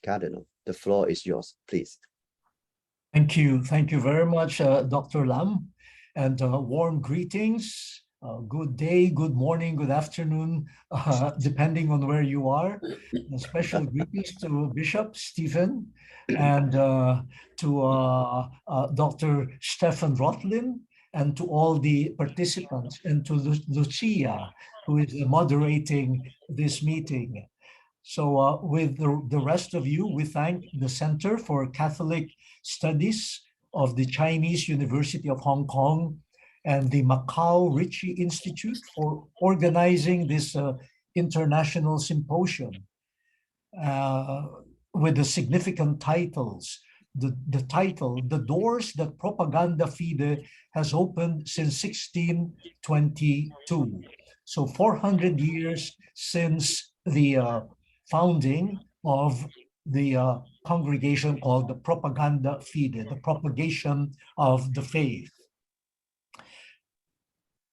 Cardinal. The floor is yours, please. Thank you. Thank you very much, Dr. Lam, and warm greetings. Good day, good morning, good afternoon, depending on where you are. Special greetings to Bishop Stephen and to Dr. Stefan Rotlin, and to all the participants, and to Lucia, who is moderating this meeting. So with the rest of you, we thank the Center for Catholic Studies of the Chinese University of Hong Kong and the Macau Ritchie Institute for organizing this international symposium with the significant titles. The title, The Doors That Propaganda Fide Has Opened Since 1622. So 400 years since the founding of the congregation called the Propaganda Fide, the propagation of the faith.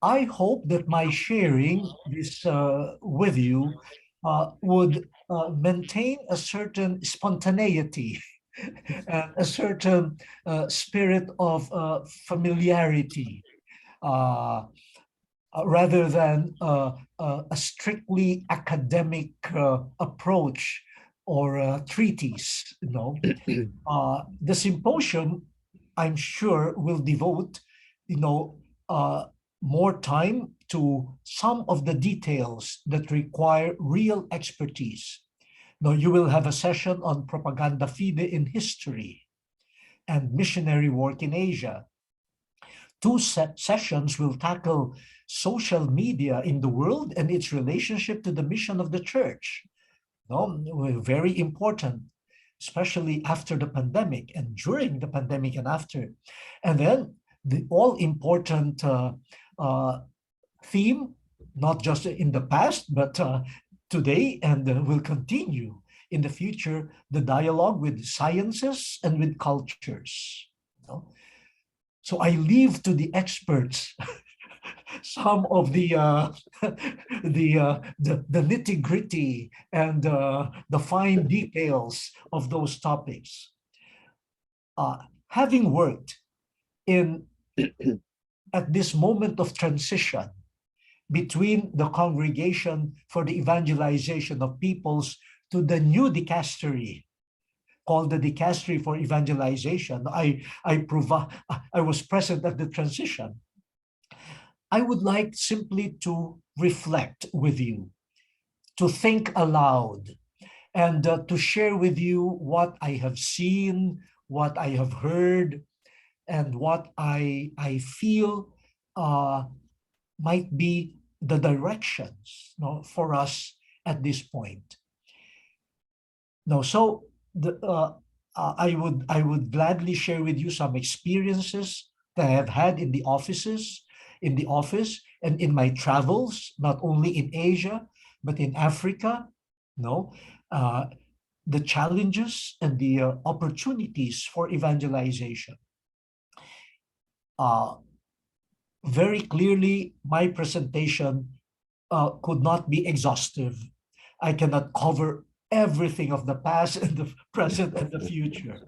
I hope that my sharing this with you would maintain a certain spontaneity and a certain spirit of familiarity, rather than a strictly academic approach or treatise. The symposium, I'm sure, will devote more time to some of the details that require real expertise. Now, you will have a session on propaganda fide in history and missionary work in Asia. Two sessions will tackle social media in the world and its relationship to the mission of the church. Very important, especially after the pandemic and during the pandemic and after. And then the all-important theme, not just in the past, but today and will continue in the future, the dialogue with sciences and with cultures. So I leave to the experts some of the nitty-gritty and the fine details of those topics. Having worked at this moment of transition between the Congregation for the Evangelization of Peoples to the new dicastery called the Dicastery for Evangelization. I was present at the transition. I would like simply to reflect with you, to think aloud, and to share with you what I have seen, what I have heard, and what I feel might be the directions for us at this point. So I would gladly share with you some experiences that I have had in the office and in my travels, not only in Asia, but in Africa, the challenges and the opportunities for evangelization. Very clearly, my presentation could not be exhaustive. I cannot cover everything of the past and the present and the future.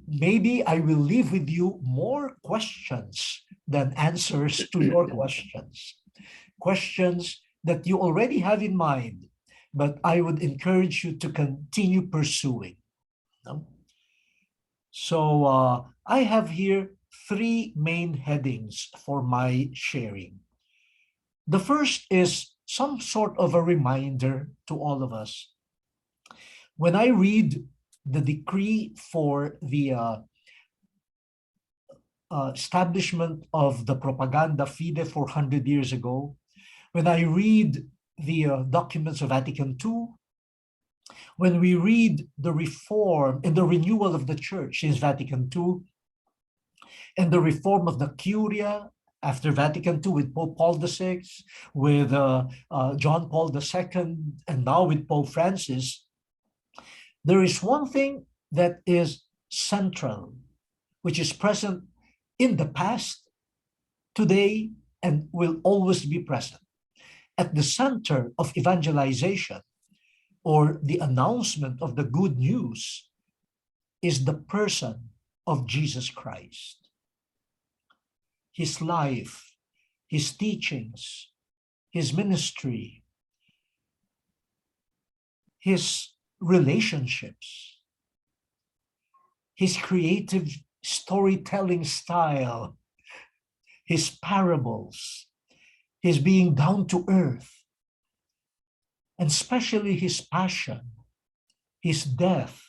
Maybe I will leave with you more questions than answers to your questions. Questions that you already have in mind, but I would encourage you to continue pursuing. So I have here three main headings for my sharing. The first is some sort of a reminder to all of us. When I read the decree for the establishment of the propaganda fide 400 years ago, when I read the documents of Vatican II, when we read the reform and the renewal of the church since Vatican II, and the reform of the Curia after Vatican II with Pope Paul VI, with John Paul II, and now with Pope Francis, there is one thing that is central, which is present in the past, today, and will always be present. At the center of evangelization or the announcement of the good news is the person of Jesus Christ. His life, his teachings, his ministry, his relationships, his creative storytelling style, his parables, his being down to earth, and especially his passion, his death,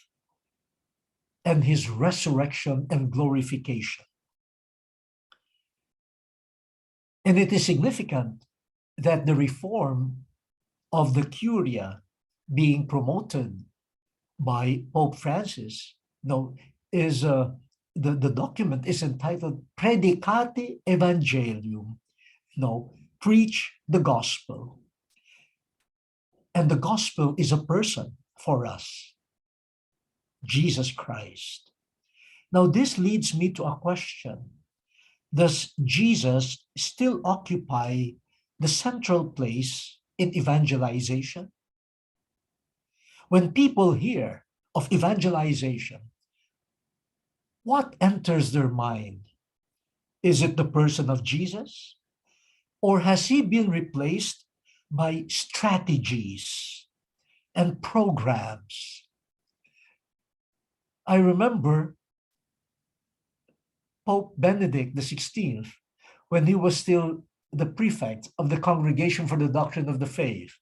and his resurrection and glorification. And it is significant that the reform of the Curia being promoted by Pope Francis, the document is entitled Predicate Evangelium, preach the gospel. And the gospel is a person for us, Jesus Christ. Now, this leads me to a question. Does Jesus still occupy the central place in evangelization? When people hear of evangelization, what enters their mind? Is it the person of Jesus? Or has he been replaced by strategies and programs? I remember Pope Benedict XVI, when he was still the prefect of the Congregation for the Doctrine of the Faith,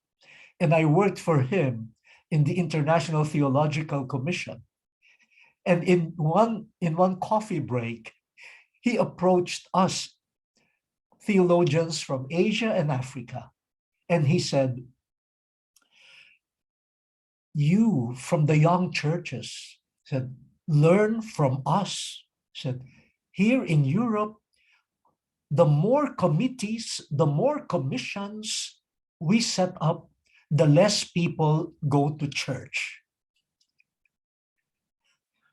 and I worked for him in the International Theological Commission. And in one coffee break, he approached us, theologians from Asia and Africa, and he said, "You from the young churches," said, "learn from us." Said, "Here in Europe, the more committees, the more commissions we set up, the less people go to church.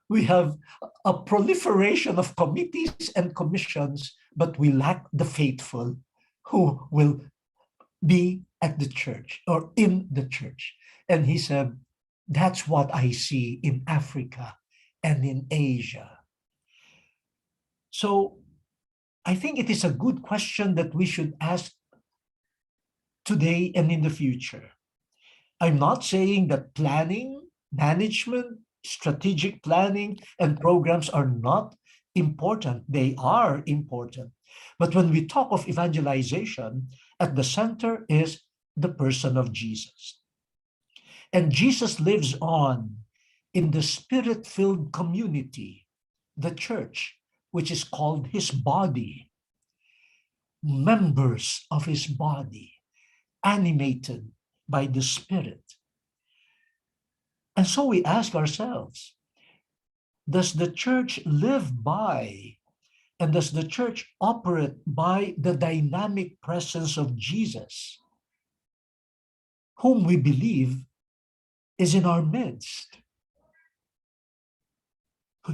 We have a proliferation of committees and commissions, but we lack the faithful who will be at the church or in the church." And he said, "That's what I see in Africa and in Asia." So I think it is a good question that we should ask today and in the future. I'm not saying that planning, management, strategic planning, and programs are not important. They are important. But when we talk of evangelization, at the center is the person of Jesus. And Jesus lives on in the spirit-filled community, the church, which is called his body, members of his body, animated by the Spirit. And so we ask ourselves, does the church live by, and does the church operate by the dynamic presence of Jesus, whom we believe is in our midst?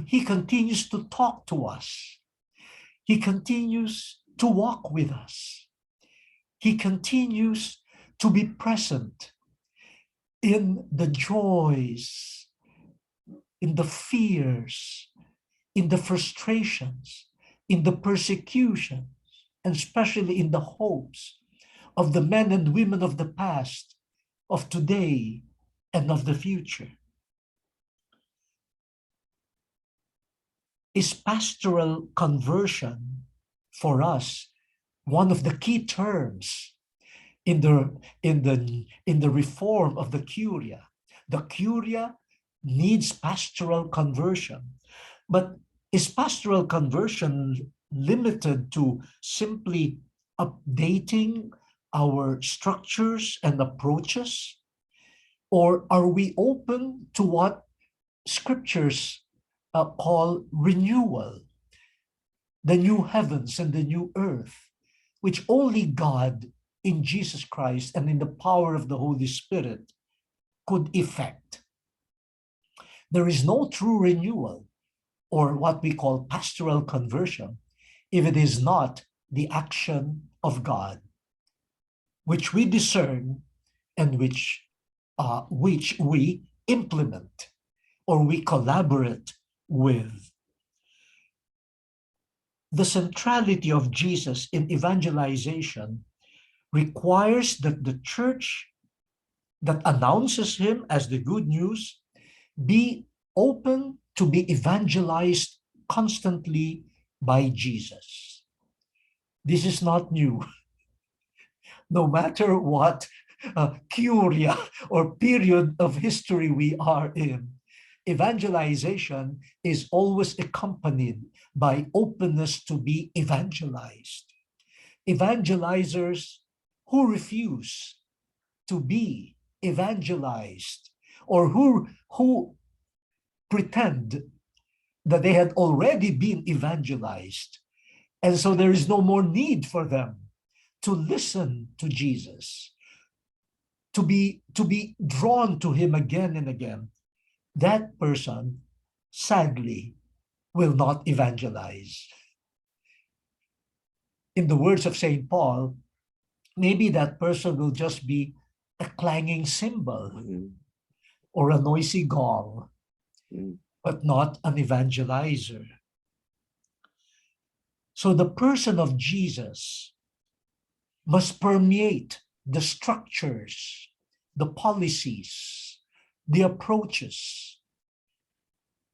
He continues to talk to us. He continues to walk with us. He continues to be present in the joys, in the fears, in the frustrations, in the persecutions, and especially in the hopes of the men and women of the past, of today, and of the future. Is pastoral conversion for us one of the key terms in the reform of the Curia? The Curia needs pastoral conversion, but is pastoral conversion limited to simply updating our structures and approaches, or are we open to what scriptures call renewal, the new heavens and the new earth, which only God in Jesus Christ and in the power of the Holy Spirit could effect? There is no true renewal, or what we call pastoral conversion, if it is not the action of God, which we discern and which which we implement or we collaborate with. The centrality of Jesus in evangelization requires that the church that announces him as the good news be open to be evangelized constantly by Jesus. This is not new. No matter what curia or period of history we are in, evangelization is always accompanied by openness to be evangelized. Evangelizers who refuse to be evangelized or who pretend that they had already been evangelized, and so there is no more need for them to listen to Jesus, to be drawn to him again and again. That person, sadly, will not evangelize. In the words of St. Paul, maybe that person will just be a clanging cymbal or a noisy gong, but not an evangelizer. So the person of Jesus must permeate the structures, the policies, the approaches,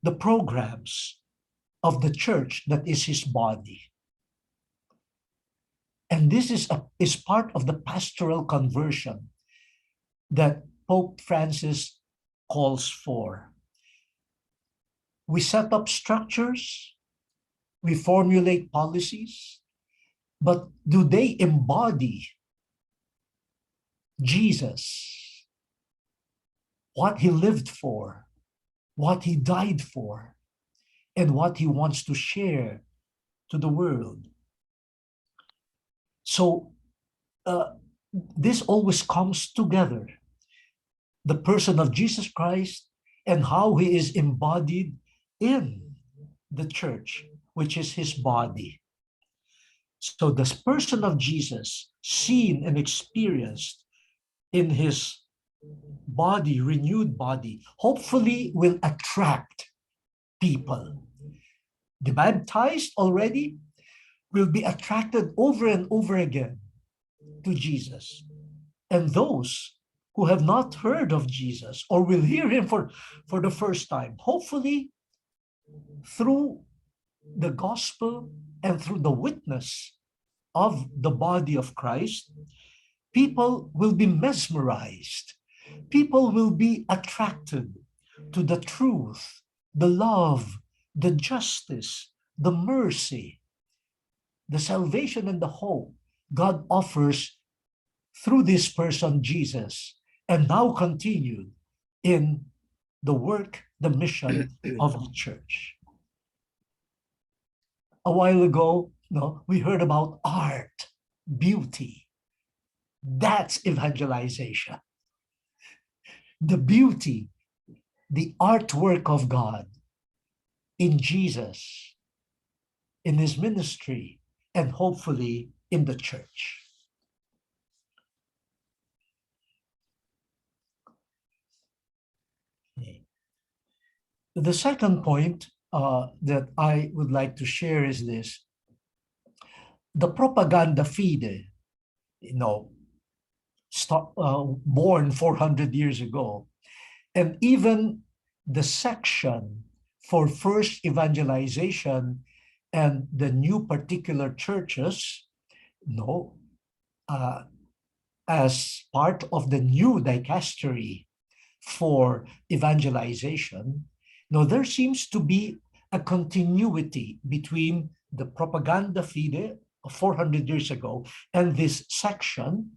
the programs of the church that is his body. And this is part of the pastoral conversion that Pope Francis calls for. We set up structures, we formulate policies, but do they embody Jesus, what he lived for, what he died for, and what he wants to share to the world? So this always comes together. The person of Jesus Christ and how he is embodied in the church, which is his body. So this person of Jesus, seen and experienced in his body, renewed body, hopefully will attract people. The baptized already will be attracted over and over again to Jesus. And those who have not heard of Jesus or will hear him for the first time, hopefully through the gospel and through the witness of the body of Christ, people will be mesmerized. People will be attracted to the truth, the love, the justice, the mercy, the salvation and the hope God offers through this person, Jesus, and now continued in the work, the mission of the church. A while ago, we heard about art, beauty. That's evangelization. The beauty, the artwork of God in Jesus, in his ministry, and hopefully in the church. Okay. The second point that I would like to share is this. The propaganda fide, born 400 years ago, and even the section for first evangelization and the new particular churches, as part of the new dicastery for evangelization, there seems to be a continuity between the propaganda fide of 400 years ago and this section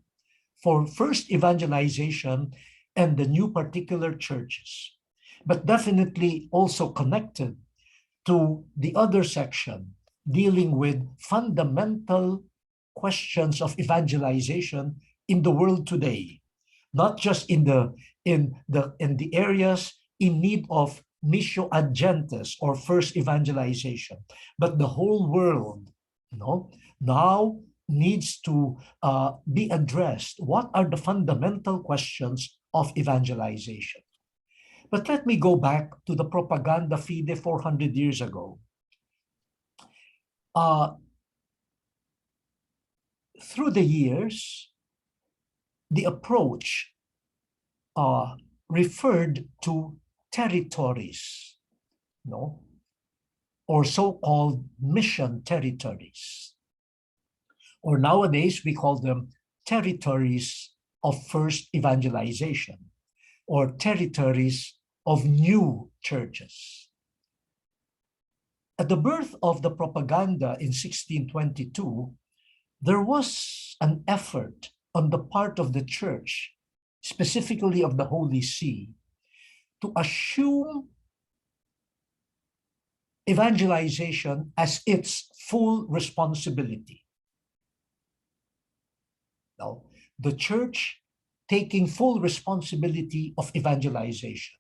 for first evangelization and the new particular churches, but definitely also connected to the other section dealing with fundamental questions of evangelization in the world today, not just in the areas in need of missio ad gentes or first evangelization, but the whole world, now needs to be addressed. What are the fundamental questions of evangelization. But let me go back to the propaganda fide 400 years ago. Through the years, the approach referred to territories, no, or so-called mission territories. Or nowadays, we call them territories of first evangelization, or territories of new churches. At the birth of the propaganda in 1622, there was an effort on the part of the church, specifically of the Holy See, to assume evangelization as its full responsibility. Now, the church taking full responsibility of evangelization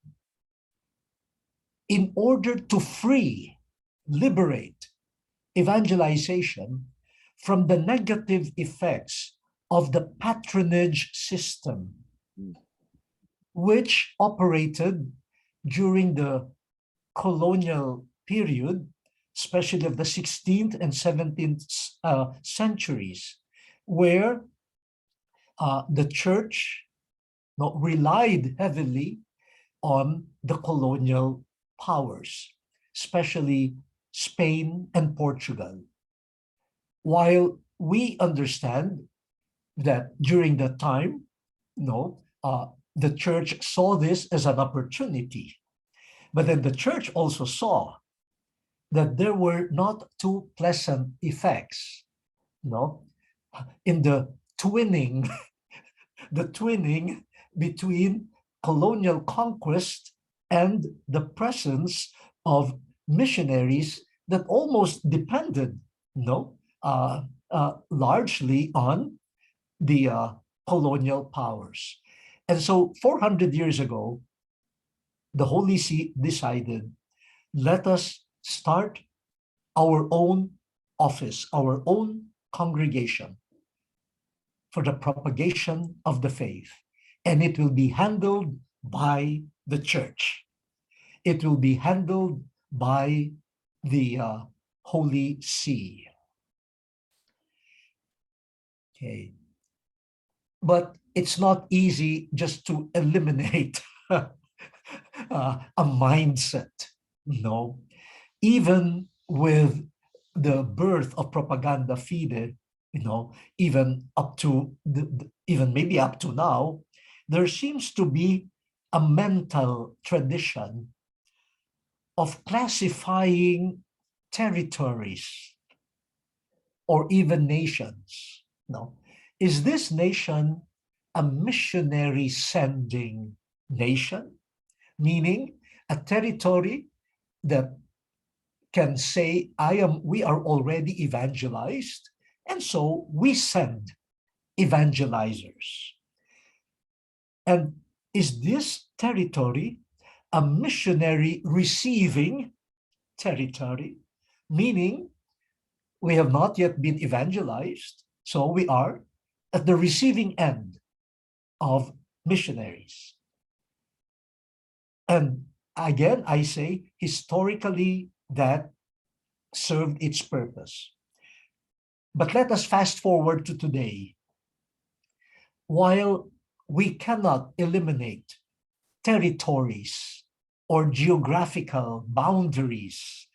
in order to liberate evangelization from the negative effects of the patronage system, which operated during the colonial period, especially of the 16th and 17th centuries, where the church relied heavily on the colonial powers, especially Spain and Portugal. While we understand that during that time, the church saw this as an opportunity, but then the church also saw that there were not too pleasant effects, in the twinning between colonial conquest and the presence of missionaries that almost depended, largely on the colonial powers. And so 400 years ago, the Holy See decided, let us start our own office, our own congregation for the propagation of the faith. And it will be handled by the church. It will be handled by the Holy See. Okay. But it's not easy just to eliminate a mindset. No. Even with the birth of propaganda fide, even up to even maybe up to now, there seems to be a mental tradition of classifying territories or even nations. Is this nation a missionary sending nation? Meaning a territory that can say, we are already evangelized, and so we send evangelizers. And is this territory a missionary receiving territory? Meaning we have not yet been evangelized, so we are at the receiving end of missionaries. And again, I say, historically, that served its purpose. But let us fast forward to today. While we cannot eliminate territories or geographical boundaries,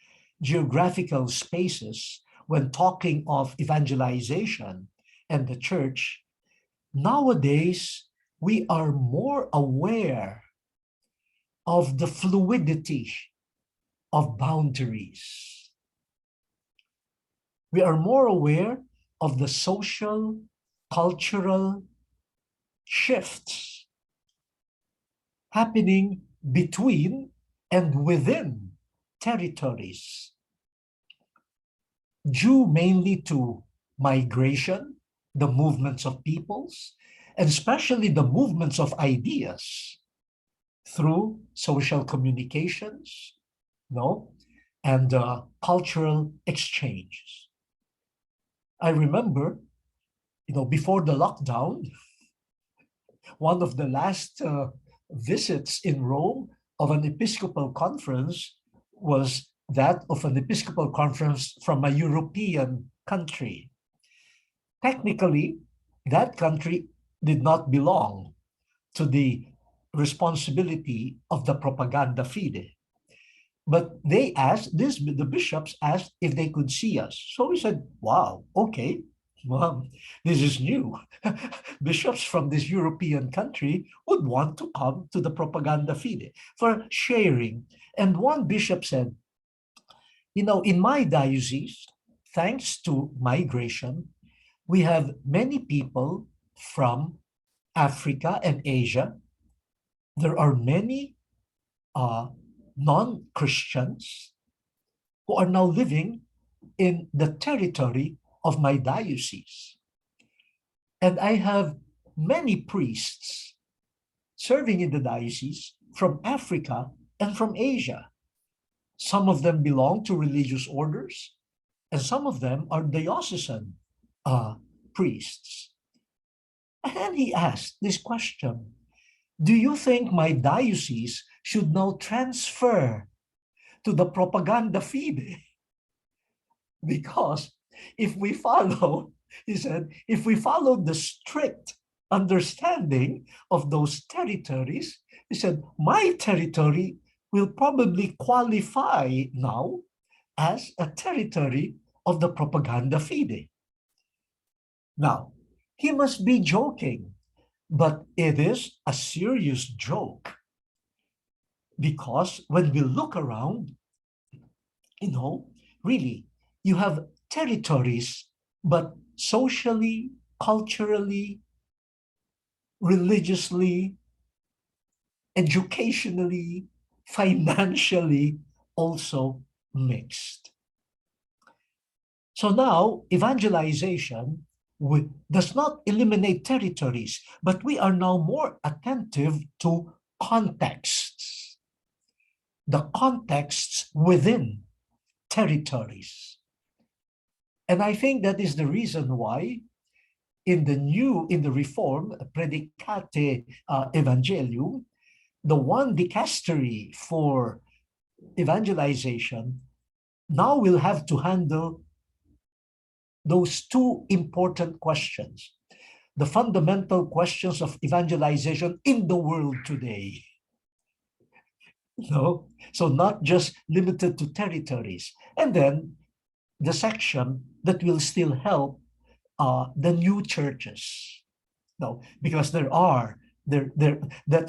geographical spaces, when talking of evangelization and the church, nowadays we are more aware of the fluidity of boundaries. We are more aware of the social, cultural shifts happening between and within territories, due mainly to migration, the movements of peoples, and especially the movements of ideas through social communications, and cultural exchanges. I remember, before the lockdown, One of the last visits in Rome of an Episcopal conference was that of an Episcopal conference from a European country. Technically, that country did not belong to the responsibility of the propaganda fide. But they asked, the bishops asked if they could see us. So we said, wow, okay, well, this is new. Bishops from this European country would want to come to the propaganda fide for sharing. And one bishop said, you know, in my diocese, thanks to migration, we have many people from Africa and Asia. There are many non-Christians who are now living in the territory of my diocese. And I have many priests serving in the diocese from Africa and from Asia. Some of them belong to religious orders, and some of them are diocesan priests. And he asked this question, do you think my diocese should now transfer to the propaganda fide? Because if we follow, he said, if we follow the strict understanding of those territories, he said, my territory will probably qualify now as a territory of the propaganda fide. Now, he must be joking, but it is a serious joke. Because when we look around, you know, really, you have territories, but socially, culturally, religiously, educationally, financially, also mixed. So now, evangelization does not eliminate territories, but we are now more attentive to contexts, the contexts within territories. And I think that is the reason why in the Reform, Predicate Evangelium, the one dicastery for evangelization now will have to handle those two important questions, the fundamental questions of evangelization in the world today. No, so not just limited to territories. And then the section that will still help the new churches. No, because that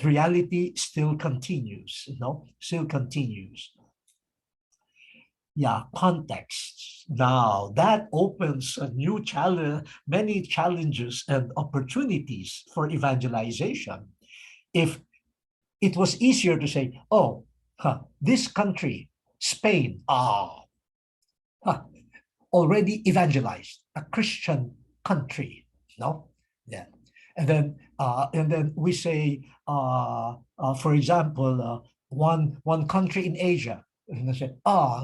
reality still continues, still continues. Yeah, contexts. Now that opens a new challenge, many challenges and opportunities for evangelization. If it was easier to say, oh, this country, Spain, already evangelized, a Christian country, no? Yeah. And then we say, for example, one country in Asia, and they say,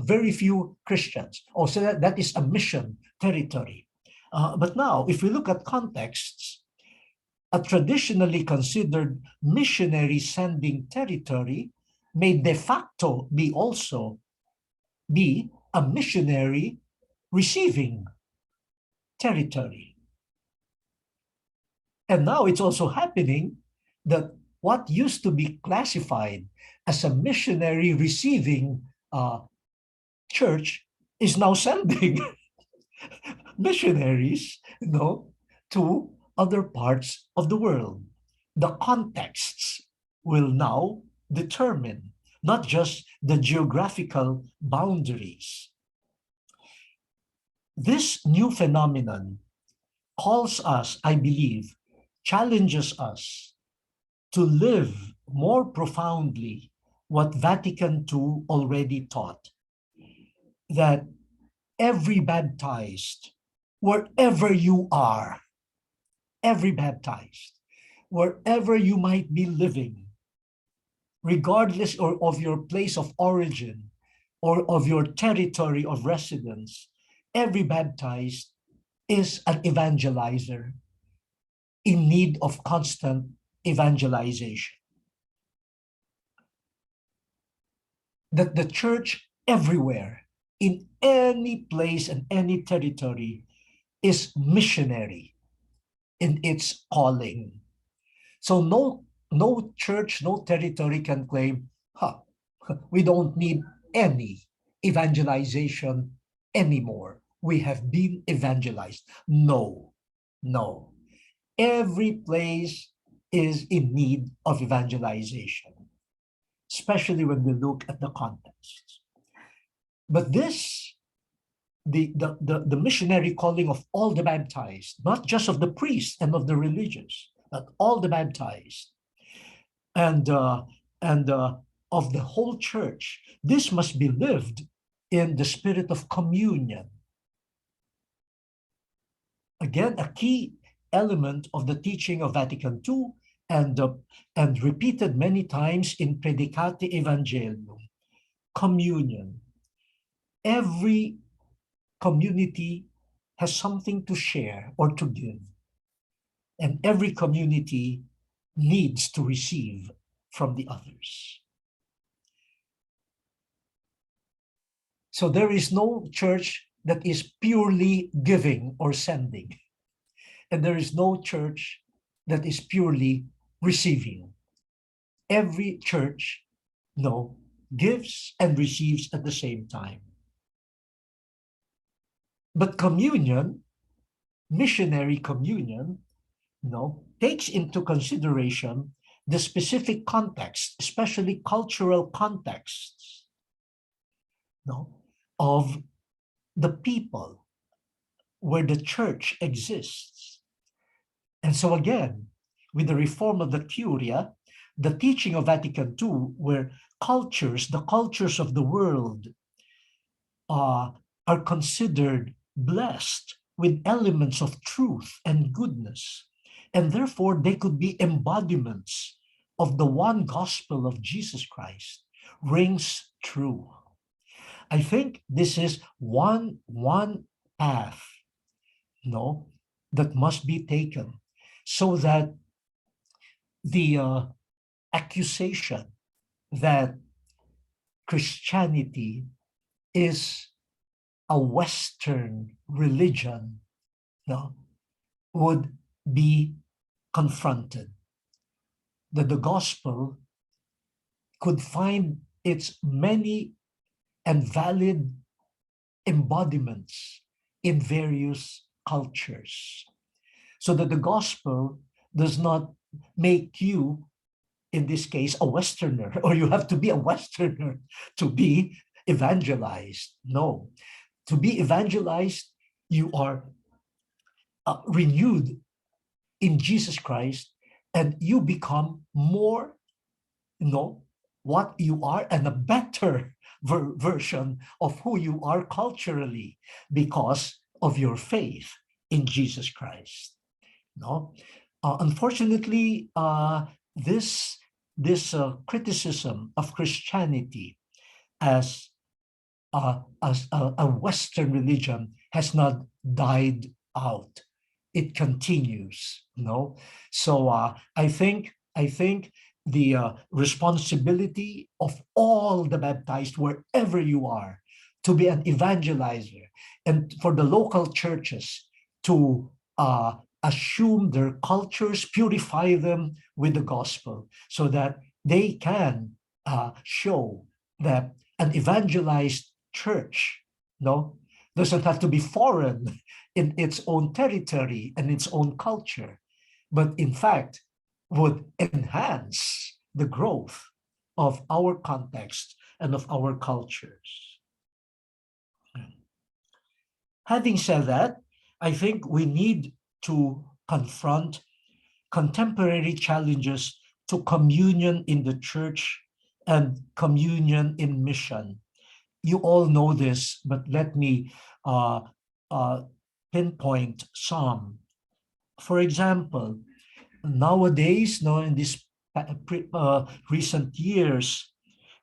very few Christians. Oh, so that is a mission territory. But now, if we look at contexts, a traditionally considered missionary sending territory may de facto be a missionary receiving territory. And now it's also happening that what used to be classified as a missionary receiving church is now sending missionaries, to other parts of the world. The contexts will now determine not just the geographical boundaries. This new phenomenon calls us, I believe, challenges us to live more profoundly what Vatican II already taught, that every baptized, wherever you are, every baptized, wherever you might be living, regardless of your place of origin or of your territory of residence, every baptized is an evangelizer in need of constant evangelization. That the church everywhere, in any place and any territory, is missionary in its calling. So no church, no territory can claim, we don't need any evangelization anymore. We have been evangelized. No, no. Every place is in need of evangelization, especially when we look at the context. But this, the missionary calling of all the baptized, not just of the priests and of the religious, but all the baptized, and of the whole church, this must be lived in the spirit of communion. Again, a key element of the teaching of Vatican II and repeated many times in Predicate Evangelium, communion. Every community has something to share or to give, and every community needs to receive from the others. So there is no church that is purely giving or sending, and there is no church that is purely receiving. Every church, gives and receives at the same time. But communion, missionary communion, takes into consideration the specific context, especially cultural contexts, of the people where the church exists. And so again, with the reform of the Curia, the teaching of Vatican II, where the cultures of the world are considered blessed with elements of truth and goodness, and therefore they could be embodiments of the one gospel of Jesus Christ, rings true. I think this is one path, that must be taken, so that the accusation that Christianity is a Western religion, would be confronted. That the gospel could find its many and valid embodiments in various cultures. So that the gospel does not make you, in this case, a Westerner, or you have to be a Westerner to be evangelized. No. To be evangelized, you are renewed in Jesus Christ, and you become more, what you are, and a better version of who you are culturally because of your faith in Jesus Christ. Unfortunately, this criticism of Christianity as a Western religion has not died out. It continues. So I think the responsibility of all the baptized, wherever you are, to be an evangelizer, and for the local churches to assume their cultures, purify them with the gospel, so that they can show that an evangelized church doesn't have to be foreign in its own territory and its own culture, but in fact would enhance the growth of our context and of our cultures. Having said that, I think we need to confront contemporary challenges to communion in the church and communion in mission. You all know this, but let me pinpoint some. For example, nowadays, in these recent years,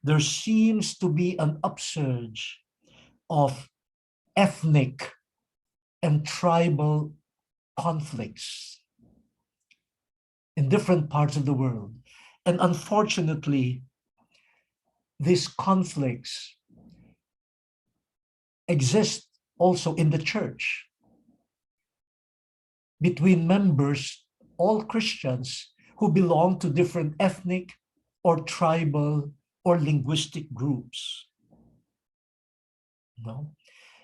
there seems to be an upsurge of ethnic and tribal conflicts. in different parts of the world. And unfortunately, these conflicts exist also in the church between members, all Christians, who belong to different ethnic or tribal or linguistic groups. No?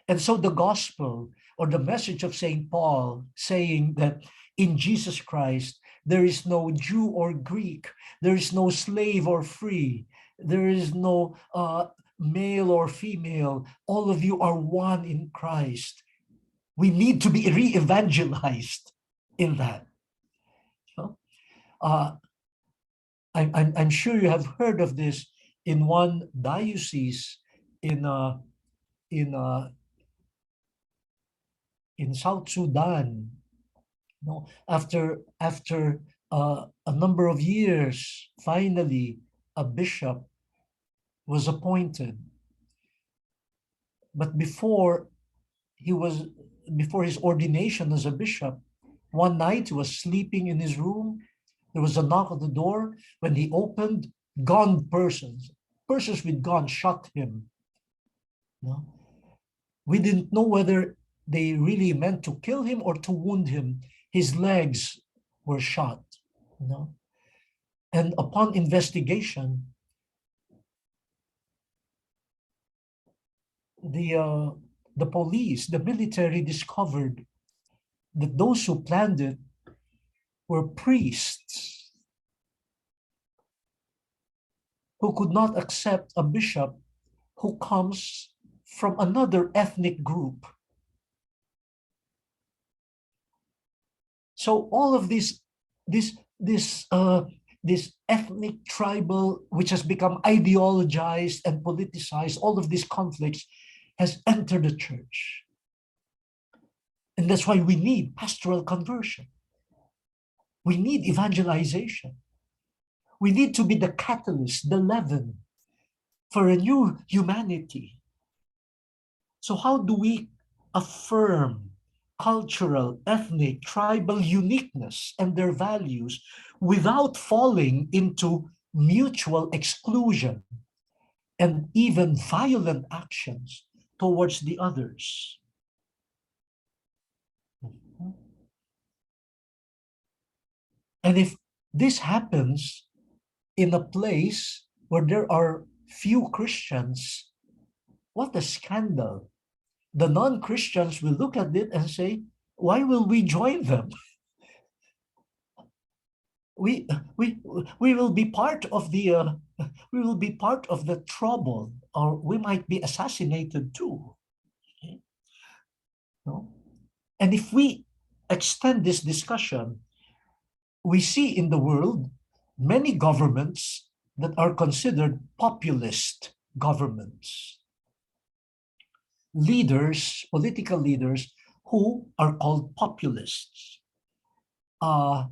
And so the gospel or the message of St. Paul saying that in Jesus Christ, there is no Jew or Greek, there is no slave or free, there is no male or female, all of you are one in Christ. We need to be re-evangelized in that. So, I'm sure you have heard of this in one diocese in South Sudan. No, after a number of years, finally a bishop was appointed. But before his ordination as a bishop, one night he was sleeping in his room. There was a knock at the door. When he opened, persons with guns shot him. No? We didn't know whether they really meant to kill him or to wound him. His legs were shot. No? And upon investigation, the police, the military discovered that those who planned it were priests who could not accept a bishop who comes from another ethnic group. So all of this ethnic, tribal, which has become ideologized and politicized, all of these conflicts has entered the church. And that's why we need pastoral conversion. We need evangelization. We need to be the catalyst, the leaven for a new humanity. So how do we affirm cultural, ethnic, tribal uniqueness and their values without falling into mutual exclusion and even violent actions towards the others? And if this happens in a place where there are few Christians, what a scandal. The non-Christians will look at it and say, why will we join them? We will be part of the trouble, or we might be assassinated too. Okay? No? And if we extend this discussion, we see in the world many governments that are considered populist governments. Leaders, political leaders, who are called populists. And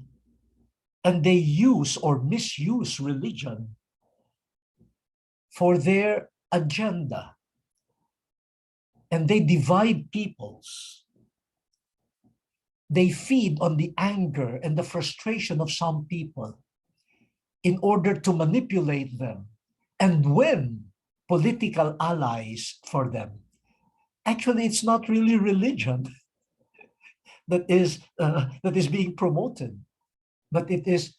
they use or misuse religion for their agenda. And they divide peoples. They feed on the anger and the frustration of some people in order to manipulate them and win political allies for them. Actually, it's not really religion that is being promoted, but it is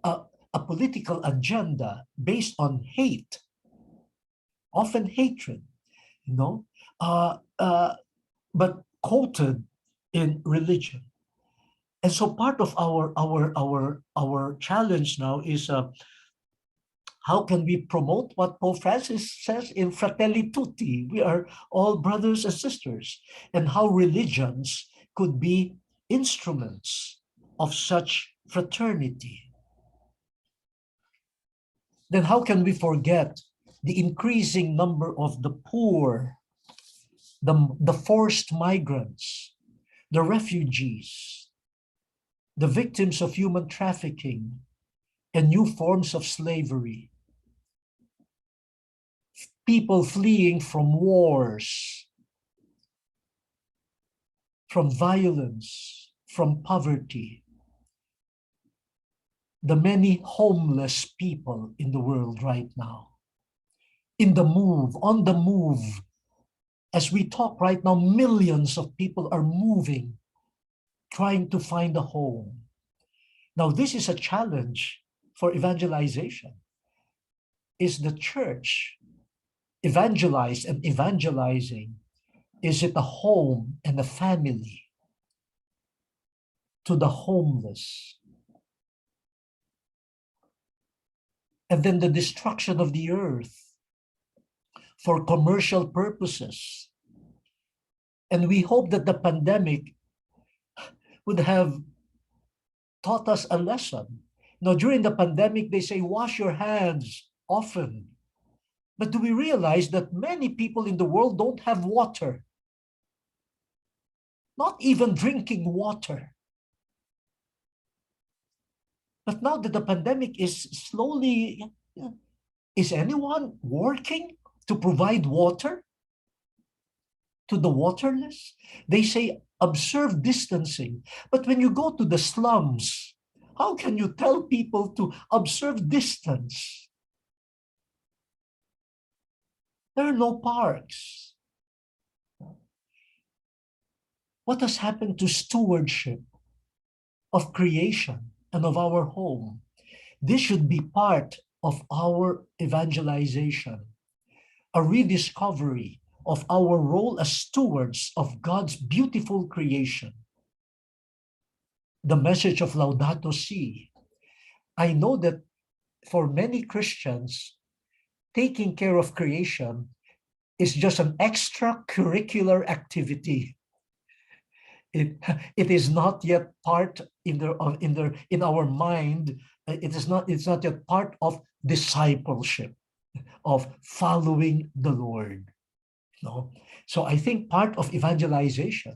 a political agenda based on hate, often hatred, you know, but quoted in religion. And so part of our challenge now is how can we promote what Pope Francis says in Fratelli Tutti? We are all brothers and sisters. And how religions could be instruments of such fraternity. Then how can we forget the increasing number of the poor, the forced migrants, the refugees, the victims of human trafficking, and new forms of slavery? People fleeing from wars, from violence, from poverty. the many homeless people in the world right now. In the move, on the move. As we talk right now, millions of people are moving, trying to find a home. Now, this is a challenge for evangelization. Is the church evangelized and evangelizing? Is it a home and a family to the homeless? And then the destruction of the earth for commercial purposes. And we hope that the pandemic would have taught us a lesson. Now, during the pandemic, they say, wash your hands often. But do we realize that many people in the world don't have water? Not even drinking water. But now that the pandemic is slowly, is anyone working to provide water to the waterless? They say, observe distancing. But when you go to the slums, how can you tell people to observe distance? There are no parks. What has happened to stewardship of creation and of our home? This should be part of our evangelization, a rediscovery of our role as stewards of God's beautiful creation. The message of Laudato Si. I know that for many Christians, taking care of creation is just an extracurricular activity. It is not yet part in our mind. It's not yet part of discipleship, of following the Lord. No? So I think part of evangelization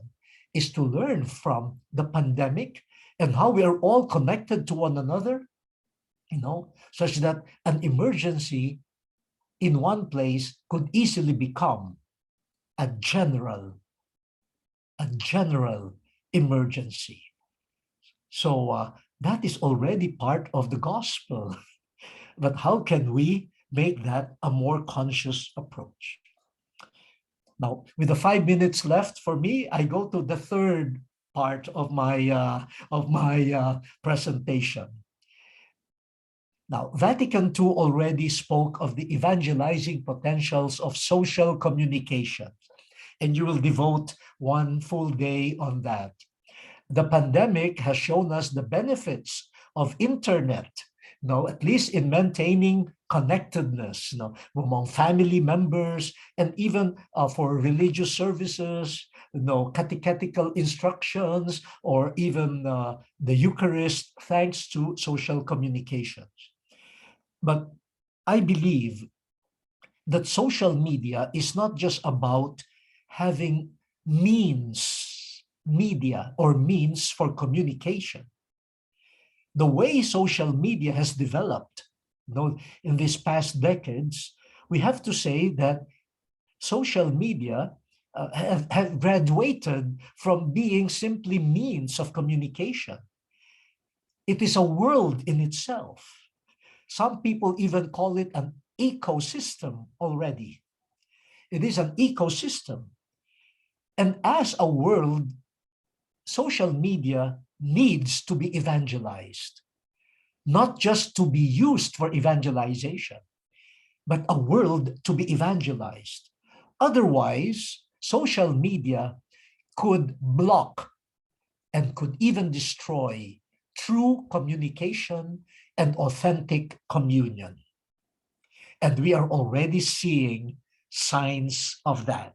is to learn from the pandemic and how we are all connected to one another, such that an emergency in one place could easily become a general emergency. So that is already part of the gospel. But how can we make that a more conscious approach? Now, with the 5 minutes left for me, I go to the third part of my presentation. Now, Vatican II already spoke of the evangelizing potentials of social communication, and you will devote one full day on that. The pandemic has shown us the benefits of internet, at least in maintaining connectedness, among family members, and even for religious services, catechetical instructions, or even the Eucharist, thanks to social communications. But I believe that social media is not just about having media or means for communication. The way social media has developed, in these past decades, we have to say that social media have graduated from being simply means of communication. It is a world in itself. Some people even call it an ecosystem already. It is an ecosystem. And as a world, social media needs to be evangelized, not just to be used for evangelization, but a world to be evangelized. Otherwise, social media could block and could even destroy true communication and authentic communion. And we are already seeing signs of that.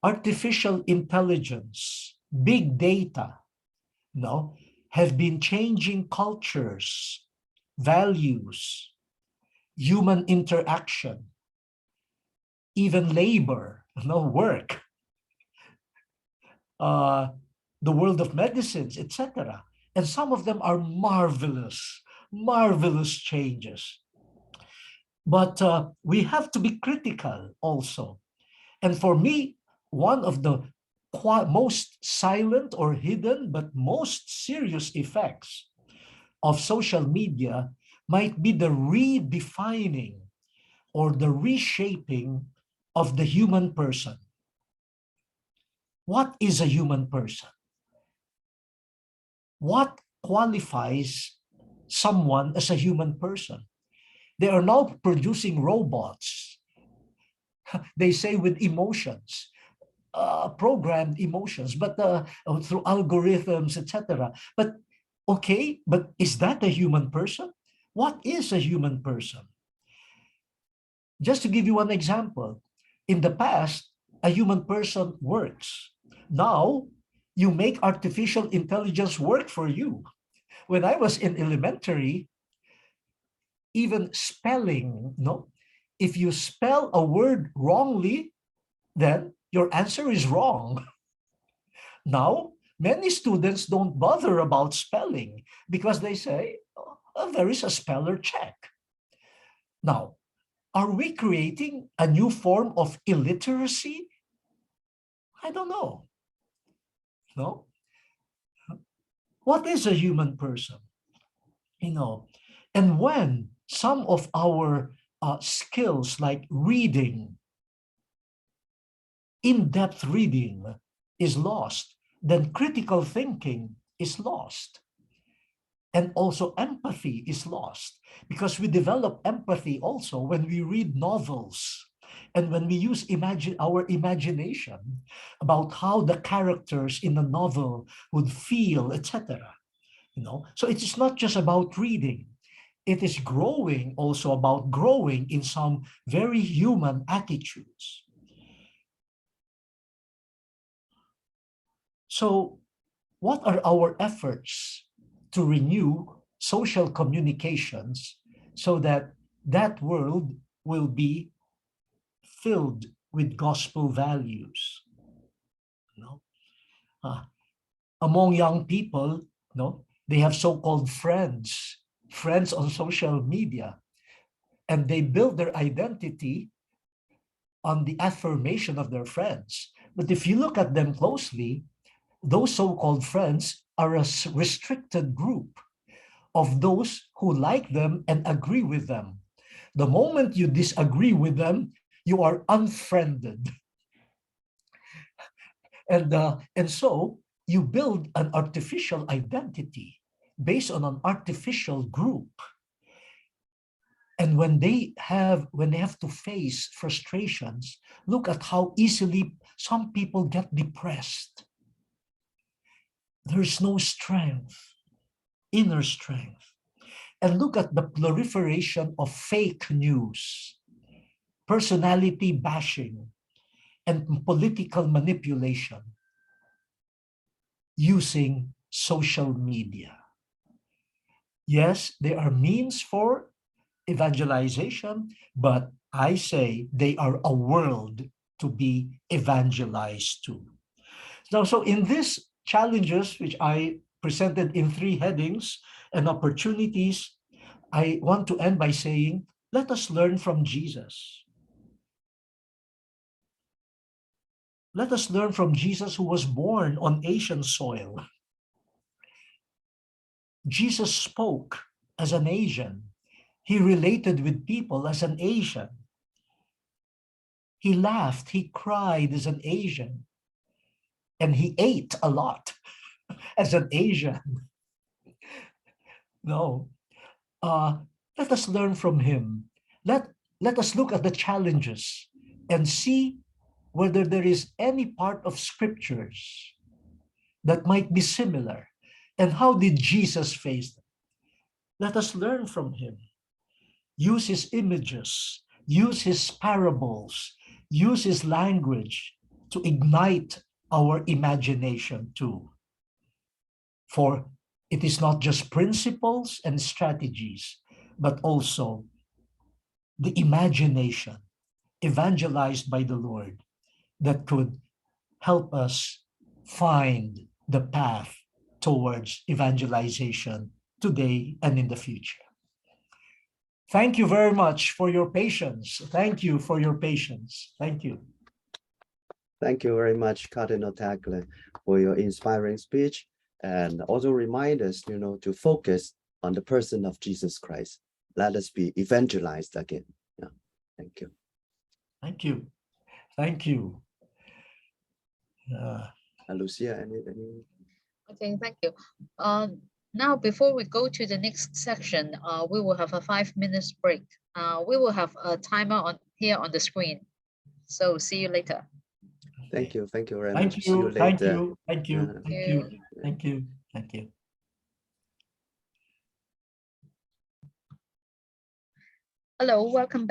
Artificial intelligence, big data, have been changing cultures, values, human interaction, even labor, work, the world of medicines, etc. And some of them are marvelous changes. But we have to be critical also. And for me, one of the most silent or hidden but most serious effects of social media might be the redefining or the reshaping of the human person. What is a human person? What qualifies someone as a human person? They are now producing robots, they say with emotions, programmed emotions, but through algorithms, etc. But okay, but is that a human person? What is a human person? Just to give you one example, in the past, a human person works. Now, you make artificial intelligence work for you. When I was in elementary, even spelling, no, if you spell a word wrongly, then your answer is wrong. Now, many students don't bother about spelling because they say, oh, there is a speller check. Now, are we creating a new form of illiteracy? I don't know. No? What is a human person? You know, and when some of our skills like reading, in-depth reading is lost, then critical thinking is lost. And also empathy is lost, because we develop empathy also when we read novels and when we use our imagination about how the characters in a novel would feel, etc. You know, so it is not just about reading. It is growing also about growing in some very human attitudes. So what are our efforts to renew social communications so that that world will be filled with gospel values? You know? Among young people, they have so-called friends on social media, and they build their identity on the affirmation of their friends. But if you look at them closely, those so-called friends are a restricted group of those who like them and agree with them. The moment you disagree with them, you are unfriended. And so you build an artificial identity based on an artificial group. And when they have to face frustrations, look at how easily some people get depressed. There's no strength, inner strength. And look at the proliferation of fake news, personality bashing, and political manipulation using social media. Yes, there are means for evangelization, but I say they are a world to be evangelized to. Now, so in these challenges, which I presented in 3 headings and opportunities, I want to end by saying, let us learn from Jesus. Let us learn from Jesus, who was born on Asian soil. Jesus spoke as an Asian. He related with people as an Asian. He laughed, he cried as an Asian. And he ate a lot as an Asian. No. Let us learn from him. Let us look at the challenges and see whether there is any part of scriptures that might be similar. And how did Jesus face them? Let us learn from him. Use his images, use his parables, use his language to ignite our imagination too. For it is not just principles and strategies, but also the imagination evangelized by the Lord that could help us find the path towards evangelization today and in the future. Thank you very much for your patience. Thank you for your patience. Thank you. Thank you very much, Cardinal Tagle, for your inspiring speech, and also remind us, to focus on the person of Jesus Christ. Let us be evangelized again. Yeah. Thank you. Thank you. Thank you. Lucia, any? Okay, thank you. Now, before we go to the next section, we will have a 5 minutes break. We will have a timer here on the screen. So see you later. Thank you. Thank you very Thank much. you. See you later. Thank you. Thank you. Yeah. Thank you. Thank you. Thank you. Hello, welcome back.